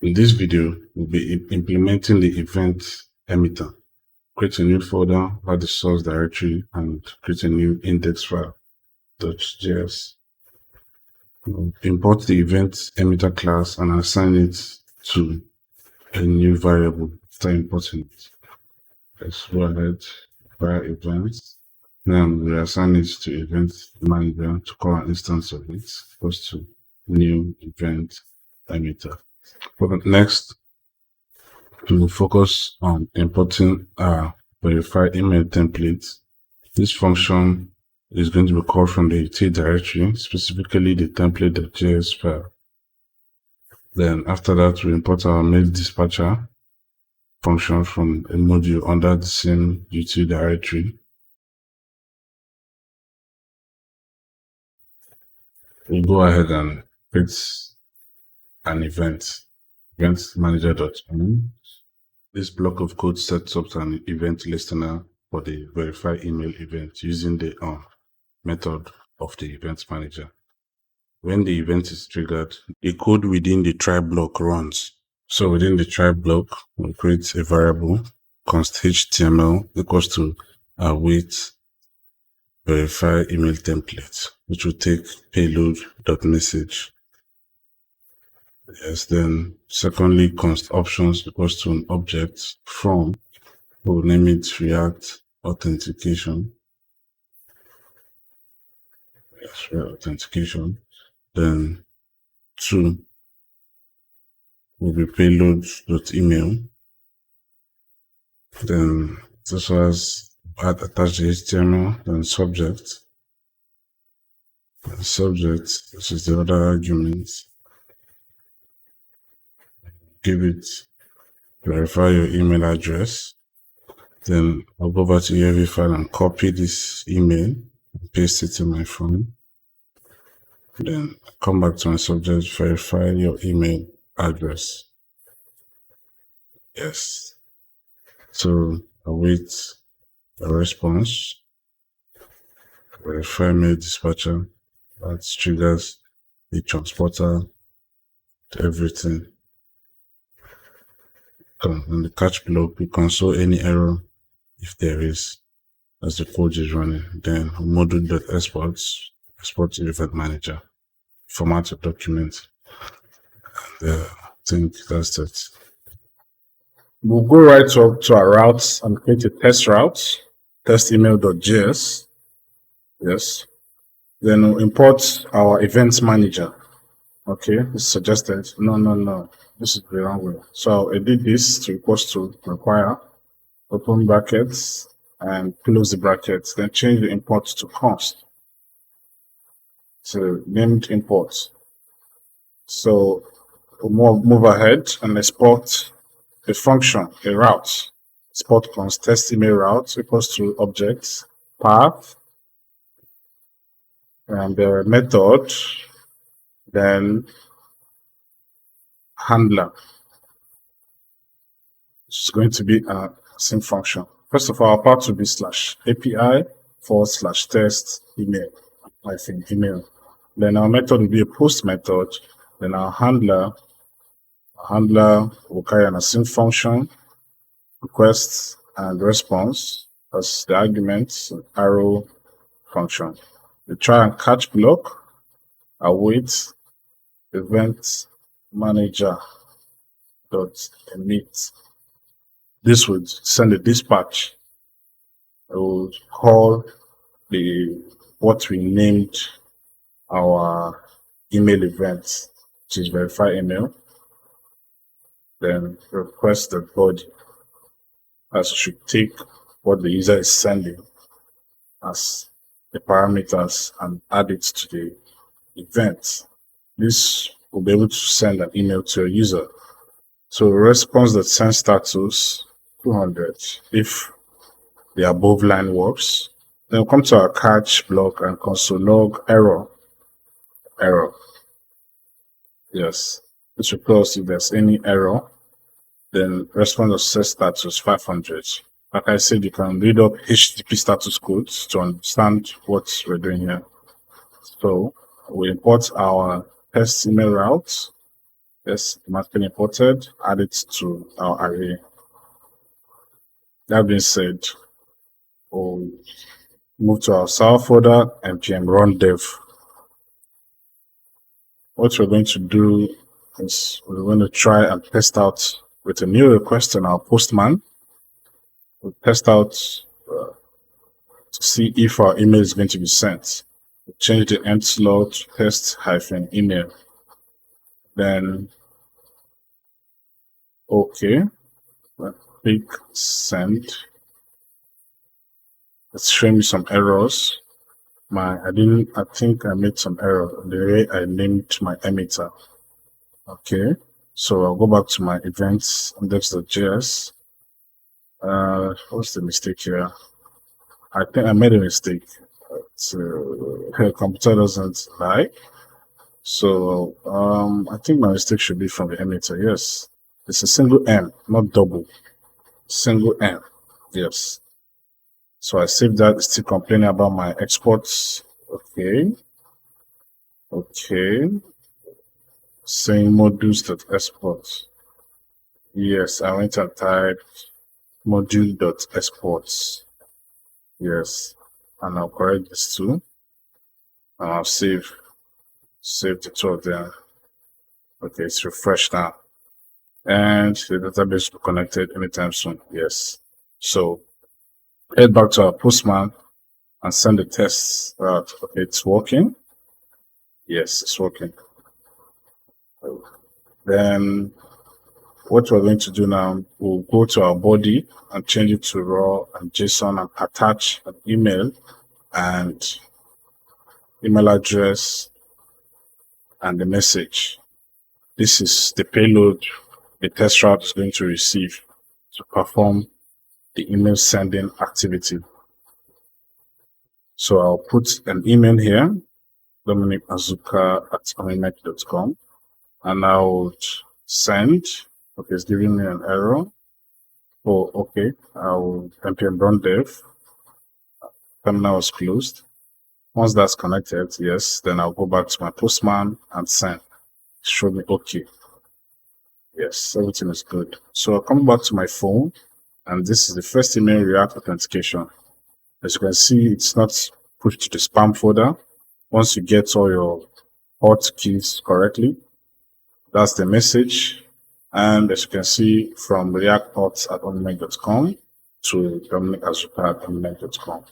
In this video, we'll be implementing the event emitter. Create a new folder, add the source directory, and create a new index file, .js. We'll import the event emitter class and assign it to a new variable after importing it. Let's go ahead via events. Then we assign it to event manager to call an instance of it, equals to new event emitter. Next, we will focus on importing our verified email template. This function is going to be called from the utility directory, specifically the template.js file. Then after that, we import our mail dispatcher function from a module under the same utility directory. We'll go ahead and create an event manager.on. This block of code sets up an event listener for the verify email event using the method of the event manager. When the event is triggered, the code within the try block runs. So within the try block, we'll create a variable const html equals to await verify email template, which will take payload.message. Yes, then secondly, const options equals to an object from, we'll name it react authentication. Yes, react authentication. Then 2 will be payload.email. Then this was attach the HTML, then subject. The subject, which is the other argument. Give it verify your email address. Then I'll go over to UAV file and copy this email and paste it in my phone. Then come back to my subject, verify your email address. Yes. So await a response. Verify mail dispatcher. That triggers the transporter to everything. In the catch block, we console any error if there is, as the code is running. Then module.export, export to event manager, format your document. And I think that's it. We'll go right up to our routes and create a test route, test email.js. Yes. Then we'll import our events manager. Okay, it's suggested. No. This is the wrong way. So I'll edit this to equals to require, open brackets and close the brackets. Then change the import to const. So named import. So we'll move ahead and export a function, a route. Export const test email route equals to objects, path, and the method, then handler. It's going to be a same function. First of all, our path will be /API/test email. I think email. Then our method will be a post method. Then our handler will carry an async function, request and response as the arguments, arrow function. The try and catch block, await event manager .emit. This would send a dispatch. I would call what we named our email event, which is verify email. Then request the body, as should take what the user is sending as the parameters and add it to the event. This will be able to send an email to a user. So response that send status 200 if the above line works. Then we'll come to our catch block and console log error. Yes, this will tell us if there's any error. Then response of set status 500. Like I said, you can read up HTTP status codes to understand what we're doing here. So we import our test email route, Yes, automatically imported, add it to our array. That being said, we'll move to our server folder, npm run dev. What we're going to do is we're going to try and test out with a new request on our postman. We'll test out to see if our email is going to be sent. We'll change the end slot to test-email. Then, okay, click send. It's showing me some errors. I think I made some error in the way I named my emitter. Okay, so I'll go back to my events index.js. What's the mistake here? I think I made a mistake. Her computer doesn't lie. So I think my mistake should be from the emitter. Yes, it's a single M, not double. Single M. Yes. So I saved that. It's still complaining about my exports. Okay. Okay. Saying modules.export. Yes, I went and typed module.exports. Yes. And I'll correct this too. And I'll save the two of them. Okay, it's refreshed now. And the database will be connected anytime soon. Yes. So head back to our postman and send the tests out. Okay, it's working. Yes, it's working. Then what we're going to do now, we'll go to our body and change it to raw and JSON and attach an email and email address and the message. This is the payload the test route is going to receive to perform the email sending activity. So I'll put an email here, dominicazuka@amimek.com, and I would send. Okay, it's giving me an error. Oh, okay. I'll npm run dev. Terminal is closed. Once that's connected, yes, then I'll go back to my postman and send. Show me okay. Yes, everything is good. So I'll come back to my phone, and this is the first email React authentication. As you can see, it's not pushed to the spam folder. Once you get all your hotkeys correctly, that's the message. And as you can see, from react@amimek.com to dominicazuka@amimek.com.